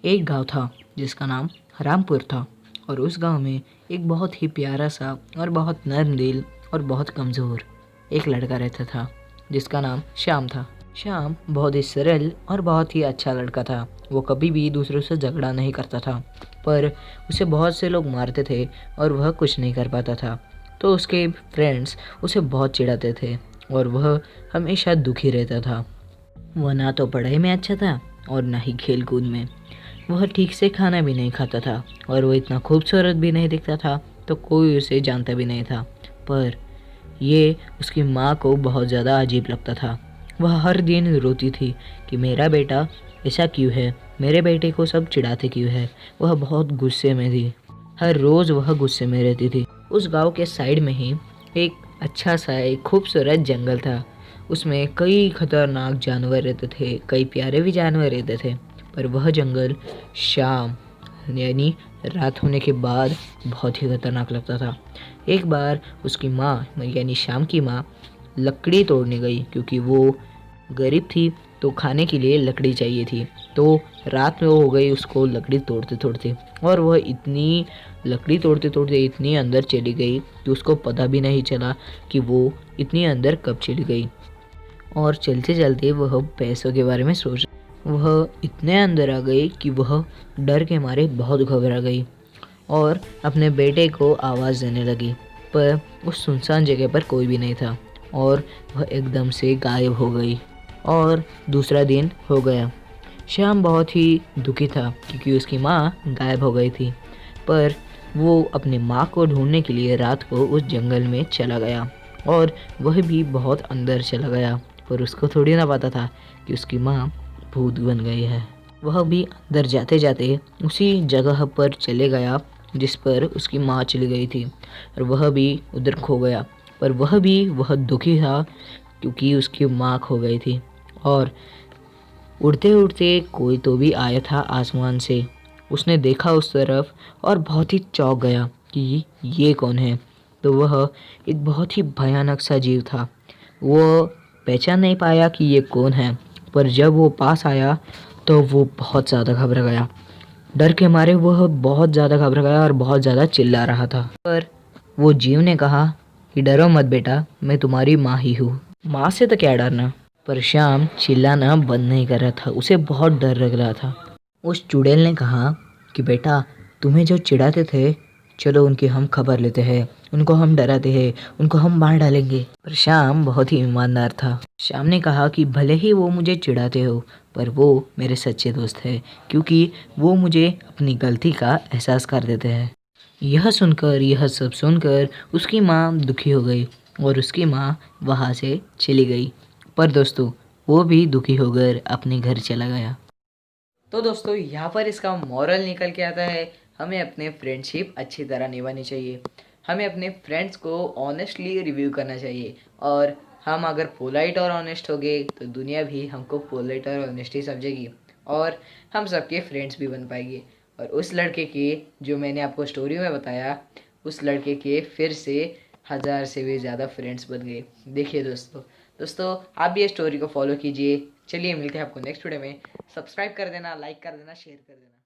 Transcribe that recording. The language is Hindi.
एक गांव था जिसका नाम रामपुर था। और उस गांव में एक बहुत ही प्यारा सा और बहुत नर्म दिल और बहुत कमज़ोर एक लड़का रहता था जिसका नाम श्याम था। श्याम बहुत ही सरल और बहुत ही अच्छा लड़का था। वो कभी भी दूसरों से झगड़ा नहीं करता था, पर उसे बहुत से लोग मारते थे और वह कुछ नहीं कर पाता था। तो उसके फ्रेंड्स उसे बहुत चिढ़ाते थे और वह हमेशा दुखी रहता था। वह ना तो पढ़ाई में अच्छा था और ना ही खेल कूद में। वह ठीक से खाना भी नहीं खाता था और वह इतना खूबसूरत भी नहीं दिखता था, तो कोई उसे जानता भी नहीं था। पर ये उसकी माँ को बहुत ज़्यादा अजीब लगता था। वह हर दिन रोती थी कि मेरा बेटा ऐसा क्यों है, मेरे बेटे को सब चिढ़ाते क्यों है। वह बहुत गुस्से में थी। हर रोज़ वह गुस्से में रहती थी। उस गांव के साइड में ही एक अच्छा सा एक खूबसूरत जंगल था। उसमें कई खतरनाक जानवर रहते थे, कई प्यारे भी जानवर रहते थे। पर वह जंगल शाम यानी रात होने के बाद बहुत ही खतरनाक लगता था। एक बार उसकी माँ यानी श्याम की माँ लकड़ी तोड़ने गई, क्योंकि वो गरीब थी तो खाने के लिए लकड़ी चाहिए थी। तो रात में वो हो गई उसको लकड़ी तोड़ते तोड़ते, और वह इतनी लकड़ी तोड़ते तोड़ते इतनी अंदर चली गई कि उसको पता भी नहीं चला कि वो इतनी अंदर कब चली गई। और चलते चलते वह पैसों के बारे में सोच, वह इतने अंदर आ गई कि वह डर के मारे बहुत घबरा गई और अपने बेटे को आवाज़ देने लगी। पर उस सुनसान जगह पर कोई भी नहीं था और वह एकदम से गायब हो गई। और दूसरा दिन हो गया। श्याम बहुत ही दुखी था क्योंकि उसकी माँ गायब हो गई थी। पर वो अपनी माँ को ढूंढने के लिए रात को उस जंगल में चला गया और वह भी बहुत अंदर चला गया। पर उसको थोड़ी ना पता था कि उसकी माँ भूत बन गई है। वह भी अंदर जाते जाते उसी जगह पर चले गया जिस पर उसकी माँ चली गई थी, और वह भी उधर खो गया। पर वह दुखी था क्योंकि उसकी माँ खो गई थी। और उड़ते उड़ते कोई तो भी आया था आसमान से। उसने देखा उस तरफ और बहुत ही चौंक गया कि ये कौन है। तो वह एक बहुत ही भयानक सा जीव था। वो पहचान नहीं पाया कि ये कौन है, पर जब वो पास आया तो वो बहुत ज़्यादा घबरा गया। डर के मारे वह बहुत ज़्यादा घबरा गया और बहुत ज़्यादा चिल्ला रहा था। पर वो जीव ने कहा कि डरो मत बेटा, मैं तुम्हारी माँ ही हूँ। माँ से तो क्या डरना। पर श्याम चिल्लाना बंद नहीं कर रहा था, उसे बहुत डर लग रहा था। उस चुड़ैल ने कहा कि बेटा, तुम्हें जो चिढ़ाते थे, चलो उनकी हम खबर लेते हैं, उनको हम डराते हैं, उनको हम मार डालेंगे। पर श्याम बहुत ही ईमानदार था। श्याम ने कहा कि भले ही वो मुझे चिढ़ाते हो, पर वो मेरे सच्चे दोस्त हैं, क्योंकि वो मुझे अपनी गलती का एहसास कर देते हैं। यह सब सुनकर उसकी माँ दुखी हो गई और उसकी माँ वहाँ से चली गई। पर दोस्तों, वो भी दुखी होकर अपने घर चला गया। तो दोस्तों, यहाँ पर इसका मॉरल निकल के आता है, हमें अपने फ्रेंडशिप अच्छी तरह निभानी चाहिए। हमें अपने फ्रेंड्स को ऑनेस्टली रिव्यू करना चाहिए, और हम अगर पोलाइट और ऑनेस्ट हो गए तो दुनिया भी हमको पोलाइट और ऑनेस्टी समझेगी, और हम सबके फ्रेंड्स भी बन पाएंगे। और उस लड़के के जो मैंने आपको स्टोरी में बताया, उस लड़के के फिर से 1000 से भी ज़्यादा फ्रेंड्स बन गए। देखिए दोस्तों, आप भी ये स्टोरी को फॉलो कीजिए। चलिए मिलते हैं आपको नेक्स्ट वीडियो में। सब्सक्राइब कर देना, लाइक कर देना, शेयर कर देना।